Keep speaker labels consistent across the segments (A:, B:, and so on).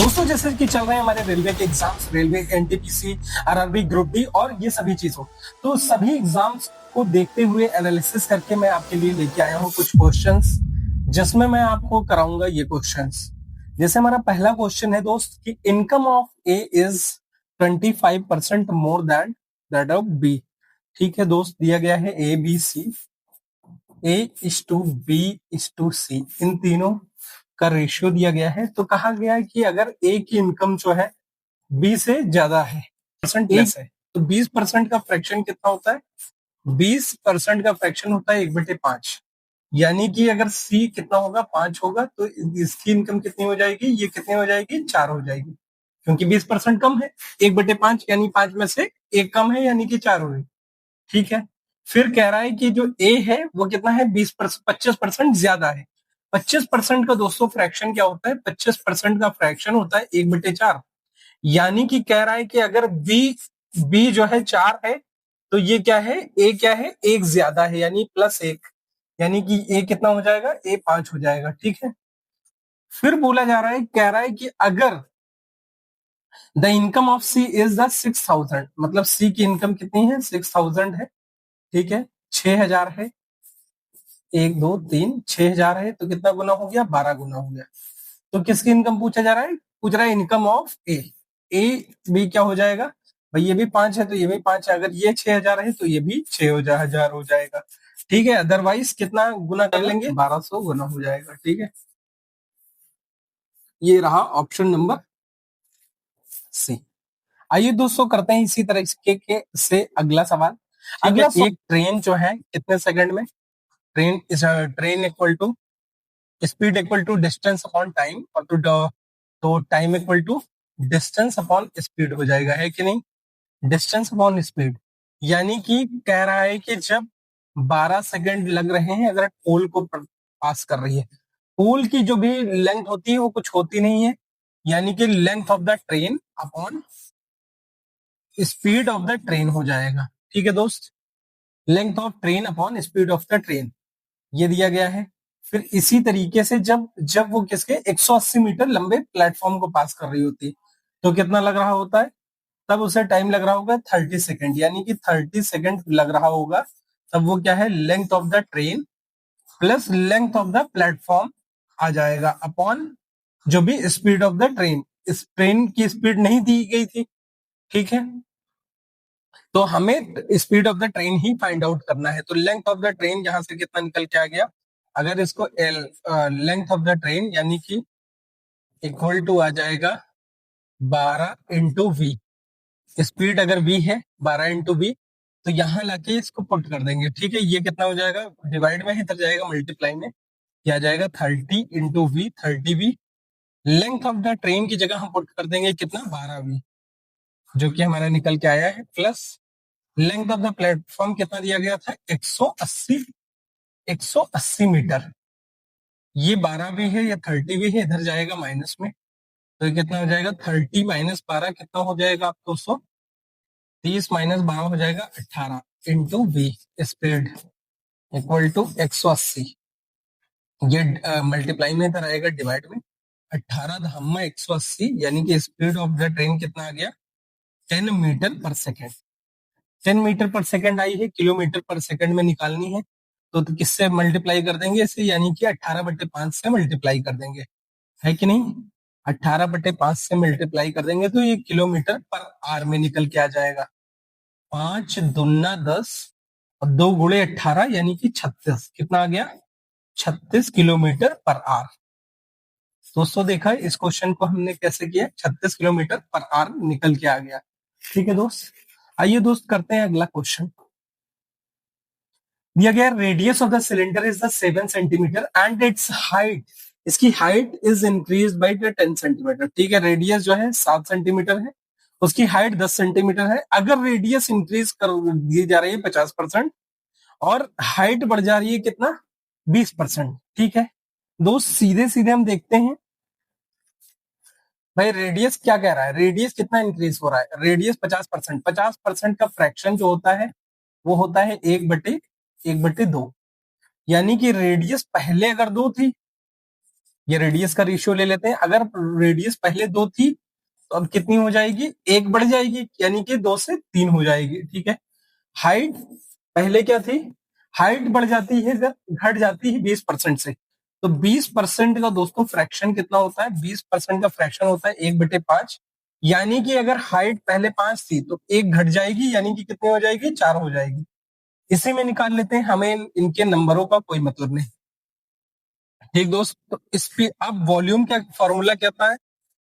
A: दोस्तों जैसे कि चल रहे हैं हमारे रेलवे के exams, railway NTPC, RRB group D और ये सभी चीजों, तो सभी एग्जाम्स को देखते हुए एनालिसिस करके मैं आपके लिए लेके आया हूँ कुछ क्वेश्चंस, जिसमें मैं आपको कराऊंगा ये क्वेश्चंस। जैसे हमारा पहला क्वेश्चन है दोस्त कि income of A is 25% more than that of B. ठीक है दोस्त, दिया गया है A B C, A is to B is to C, इन तीनों का रेशियो दिया गया है। तो कहा गया है कि अगर ए की इनकम जो है बी से ज्यादा है, परसेंट लेस है, तो 20% का फ्रैक्शन कितना होता है? 20% का फ्रैक्शन होता है 1/5। यानी कि अगर सी कितना होगा, 5 होगा, तो इसकी इनकम कितनी हो जाएगी? ये कितनी हो जाएगी? 4 हो जाएगी, क्योंकि 20% कम है। 1/5 यानी 5 में से एक कम है, यानी कि 4 हो गई। ठीक है, फिर कह रहा है कि जो ए है वो कितना है? 25% ज्यादा है। 25% का दोस्तों फ्रैक्शन क्या होता है? 25% का फ्रैक्शन होता है 1/4। यानी कि कह रहा है कि अगर बी बी जो है 4 है, तो ये क्या है? ए क्या है? एक ज्यादा है, यानी +1। यानी कि ए कितना हो जाएगा? ए 5 हो जाएगा। ठीक है, फिर बोला जा रहा है, कह रहा है कि अगर the income of C is the 6000, मतलब सी की इनकम कितनी है? 6000 है। ठीक है, 6000 है, 1 2 3 6000 है, तो कितना गुना हो गया? 12 गुना हो गया। तो किसकी इनकम पूछा जा रहा है? पूछ रहा है इनकम ऑफ ए। ए भी क्या हो जाएगा भाई? ये भी 5 है तो ये भी 5 है। अगर ये 6000 है तो ये भी 6000 हो जाएगा। ठीक है, अदरवाइज कितना गुना कर लेंगे? 1200 गुना हो जाएगा। ठीक है, ये रहा ऑप्शन नंबर सी। आइए दोस्तों, करते हैं इसी तरह से अगला सवाल। अगला एक ट्रेन जो है कितने सेकंड में? Train equal to speed equal to distance upon time, और तो time equal to distance upon speed हो जाएगा, है कि नहीं? डिस्टेंस अपॉन स्पीड, यानी कि कह रहा है कि जब 12 सेकंड लग रहे हैं अगर पोल को पास कर रही है, पोल की जो भी लेंथ होती है वो कुछ होती नहीं है, यानी कि length of the train upon speed of the train हो जाएगा। ठीक है दोस्त, length of train upon speed of the train, ये दिया गया है। फिर इसी तरीके से जब जब वो किसके 180 मीटर लंबे प्लेटफॉर्म को पास कर रही होती है, तो कितना लग रहा होता है? तब उसे टाइम लग रहा होगा 30 सेकेंड, यानी कि 30 सेकेंड लग रहा होगा। तब वो क्या है? Length of the train plus length of the platform आ जाएगा अपॉन जो भी स्पीड ऑफ द ट्रेन। इस ट्रेन की स्पीड नहीं दी गई थी, ठीक है, तो हमें स्पीड ऑफ द ट्रेन ही फाइंड आउट करना है। तो लेंथ ऑफ द ट्रेन यहां से कितना निकल के आ गया? अगर इसको लेंथ ऑफ द ट्रेन यानी कि इक्वल टू आ जाएगा 12 × v। स्पीड अगर v है 12 × v, तो यहाँ लाके इसको पुट कर देंगे। ठीक है, ये कितना हो जाएगा? डिवाइड में इधर जाएगा मल्टीप्लाई में, क्या जाएगा? 30 × v, 30v। Length of the train की जगह हम पुट कर देंगे कितना? 12v, जो कि हमारा निकल के आया है, plus length of the platform कितना दिया गया था? 180 मीटर। ये 12 भी है, या 30 भी है, इधर जाएगा माइनस में, तो ये कितना हो जाएगा? 30 - 12 कितना हो जाएगा आप दोस्तों? 30 - 12 हो जाएगा 18 × v स्पीड इक्वल टू 180। ये मल्टीप्लाई में इधर आएगा डिवाइड में, 18 धामा 180, यानी कि स्पीड ऑफ द ट्रेन कितना आ गया? 10 मीटर पर सेकेंड। 10 मीटर पर सेकेंड आई है, किलोमीटर पर सेकेंड में निकालनी है, तो किससे मल्टीप्लाई कर देंगे इसे? यानी कि 18/5 से मल्टीप्लाई कर देंगे, है कि नहीं? 18/5 से मल्टीप्लाई कर देंगे तो ये किलोमीटर पर आर में निकल के आ जाएगा। 5 दूना 10 और 2 गुणे 18, यानी कि 36। कितना आ गया? 36 किलोमीटर पर आर। दोस्तों देखा इस क्वेश्चन को हमने कैसे किया? 36 किलोमीटर पर आर निकल के आ गया। ठीक है दोस्त, आइए दोस्त करते हैं अगला क्वेश्चन। दिया गया radius of the cylinder is the 7 centimetre and its height, इसकी height is increase by 10 centimetre. ठीक है, रेडियस जो है 7 सेंटीमीटर है, उसकी हाइट 10 सेंटीमीटर है। अगर रेडियस इंक्रीज कर दी जा रही है 50% और हाइट बढ़ जा रही है कितना? 20%। ठीक है दोस्त, सीधे सीधे हम देखते हैं भाई रेडियस क्या कह रहा है, रेडियस कितना इंक्रीज हो रहा है? रेडियस 50%, 50% का फ्रैक्शन जो होता है वो होता है 1/2, यानी कि रेडियस पहले अगर 2 थी ये रेडियस का रेशियो ले लेते हैं। अगर रेडियस पहले 2 थी तो अब कितनी हो जाएगी, 1 बढ़ जाएगी, यानी कि 2 से 3 हो जाएगी। ठीक है। हाइट पहले क्या थी, हाइट बढ़ जाती है, घट जाती है 20% से। तो 20% का दोस्तों फ्रैक्शन कितना होता है, 20% का फ्रैक्शन होता है 1/5। यानी कि अगर हाइट पहले 5 थी तो 1 घट जाएगी, यानी कि कितनी हो जाएगी, 4 हो जाएगी। इसी में निकाल लेते हैं, हमें इनके नंबरों का कोई मतलब नहीं। ठीक दोस्त, तो इस पे अब वॉल्यूम का फॉर्मूला क्या आता है,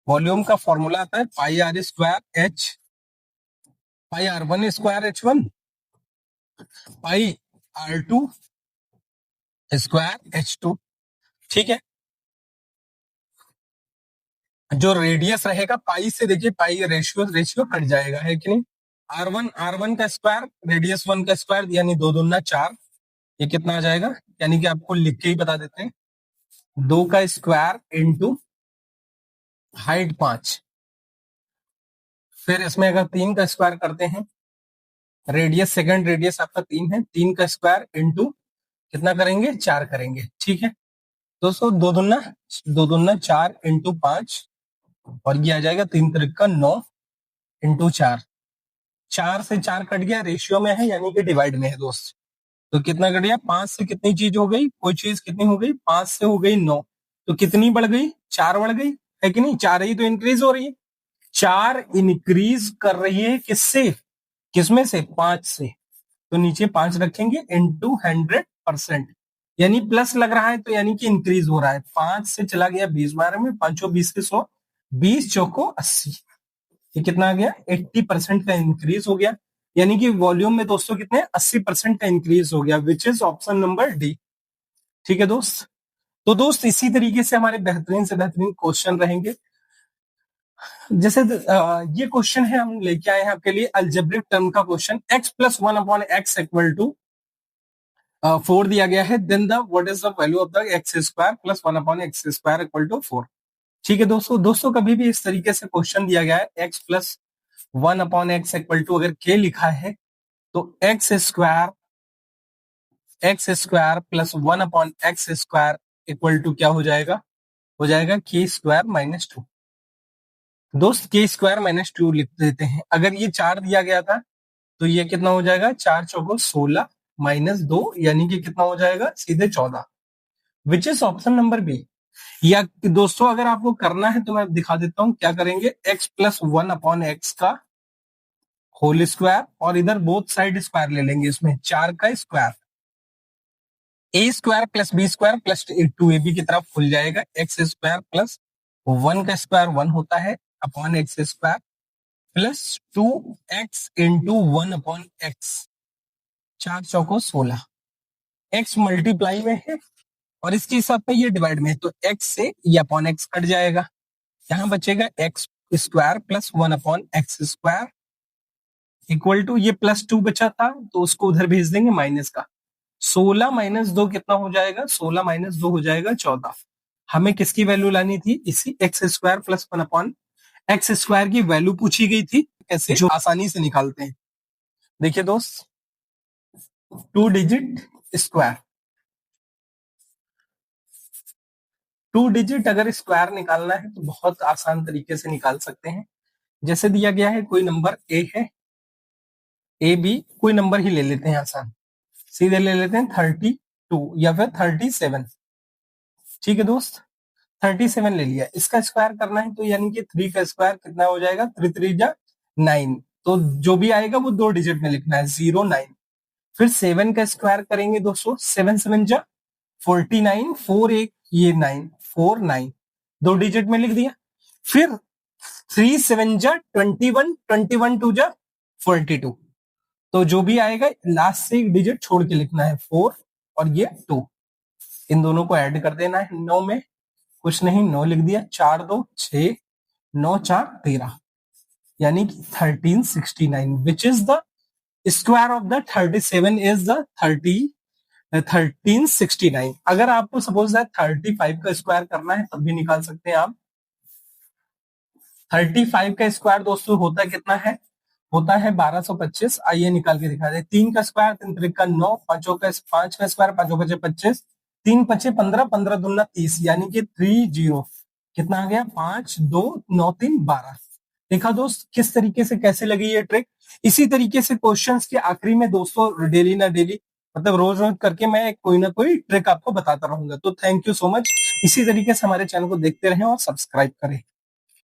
A: वॉल्यूम का फॉर्मूला आता है pi r square h, pi r one square h one, pi r two square h two. ठीक है। जो रेडियस रहेगा पाई से, देखिए पाई रेशियो रेशियो कट जाएगा, है कि नहीं। आर वन का स्क्वायर, रेडियस वन का स्क्वायर, यानी 2×2=4। ये कितना आ जाएगा, यानी कि आपको लिख के ही बता देते हैं, 2 का स्क्वायर इंटू हाइट 5। फिर इसमें अगर 3 का स्क्वायर करते हैं, रेडियस सेकंड रेडियस आपका 3 है, 3 का स्क्वायर इंटू कितना करेंगे, 4 करेंगे। ठीक है दोस्तों, 2×2=4 इंटू 5, और ये आ जाएगा 3×3=9 इंटू 4। 4 से 4 कट गया, रेशियो में है यानी कि डिवाइड में है दोस्त। तो कितना कट गया, 5 से कितनी चीज हो गई, कोई चीज कितनी हो गई, 5 से हो गई 9। तो कितनी बढ़ गई, 4 बढ़ गई, है कि नहीं। 4 ही तो इंक्रीज हो रही है, 4 इंक्रीज कर रही है किससे, किसमें से, 5 से। तो नीचे 5 रखेंगे इंटू 100%, यानी प्लस लग रहा है तो यानी कि इंक्रीज हो रहा है। 5 से चला गया 20 बार में, 5×20=100, 20×4=80। ये कितना आ गया, 80% का इंक्रीज हो गया, यानी कि वॉल्यूम में दोस्तों कितने, 80% का इंक्रीज हो गया, विच इज ऑप्शन नंबर डी। ठीक है दोस्त। तो दोस्त इसी तरीके से हमारे बेहतरीन से बेहतरीन क्वेश्चन रहेंगे। जैसे ये क्वेश्चन है, हम लेके आए हैं आपके लिए अलजेब्रिक टर्म का क्वेश्चन, x+1/x=4 दिया गया है, then the what is the value of the x² + 1/x² = 4। ठीक है दोस्तों कभी भी इस तरीके से क्वेश्चन दिया गया है, x+1/x=, अगर k लिखा है तो x² + 1/x² क्या हो जाएगा, हो जाएगा k² - 2। दोस्त k² - 2 लिख देते हैं। अगर ये 4 दिया गया था तो ये कितना हो जाएगा, 4×4=16 -2, यानी कि कितना हो जाएगा, सीधे 14, which is option number B. या दोस्तों अगर आपको करना है तो मैं दिखा देता हूं क्या करेंगे, x+1/x का होल स्क्वायर, और इधर बोथ साइड स्क्वायर ले लेंगे, इसमें 4 का स्क्वायर, a² + b² + 2ab की तरफ खुल जाएगा, x² + 1 का स्क्वायर 1 होता है upon x² + 2x into 1/x, 4×4=16, x multiply में है और इसके साथ में ये डिवाइड में है, तो x से ये अपॉन x कट जाएगा, यहां बचेगा x² + 1/x² इक्वल टू, ये +2 बचा था तो उसको उधर भेज देंगे माइनस का, 16 - 2 कितना हो जाएगा, 16 - 2 हो जाएगा 14। हमें किसकी वैल्यू लानी थी, इसी x² + 1/x² की वैल्यू पूछी गई थी, कैसे, जो आसानी से निकालते हैं। देखिए दोस्त, 2 डिजिट स्क्वायर, 2 डिजिट अगर स्क्वायर निकालना है तो बहुत आसान तरीके से निकाल सकते हैं। जैसे दिया गया है, कोई नंबर a है, ए बी, कोई नंबर ही ले लेते हैं आसान, सीधे ले लेते हैं 32 या फिर 37। ठीक है दोस्त, 37 ले लिया, इसका स्क्वायर करना है तो यानी कि 3 का स्क्वायर कितना हो जाएगा, 3×3=9। तो जो भी आएगा वो 2 डिजिट में लिखना है, 0 9। फिर 7 का स्क्वायर करेंगे दोस्तों, 7×7=49, 4 एक ये 9, 4 9, 2 डिजिट में लिख दिया। फिर 3×7=21, 21×2=42। तो जो भी आएगा लास्ट से एक डिजिट छोड़ के लिखना है, 4 और ये 2, इन दोनों को ऐड कर देना है 9 में, कुछ नहीं 9 लिख दिया, 4×2 6, 9×4=13, यानी कि 1369, which is the square of the 37 is the 1369। अगर आपको सपोज दैट 35 का स्क्वायर करना है तब भी निकाल सकते हैं आप। 35 का स्क्वायर दोस्तों होता कितना है, होता है 1225। आइए निकाल के दिखा दे, 3 का स्क्वायर 3×3=9, 5 का स्क्वायर 5×5=25, 3 पचे 15, 15 दूना 30, यानी कि 30। कितना आ गया? 5 2 9 3 12। देखा दोस्त किस तरीके से कैसे लगी ये ट्रिक। इसी तरीके से क्वेश्चंस के आखिरी में दोस्तों डेली ना डेली मतलब रोज रोज करके मैं कोई ना कोई ट्रिक आपको बताता रहूंगा। तो थैंक यू सो मच। इसी तरीके से हमारे चैनल को देखते रहें और सब्सक्राइब करें।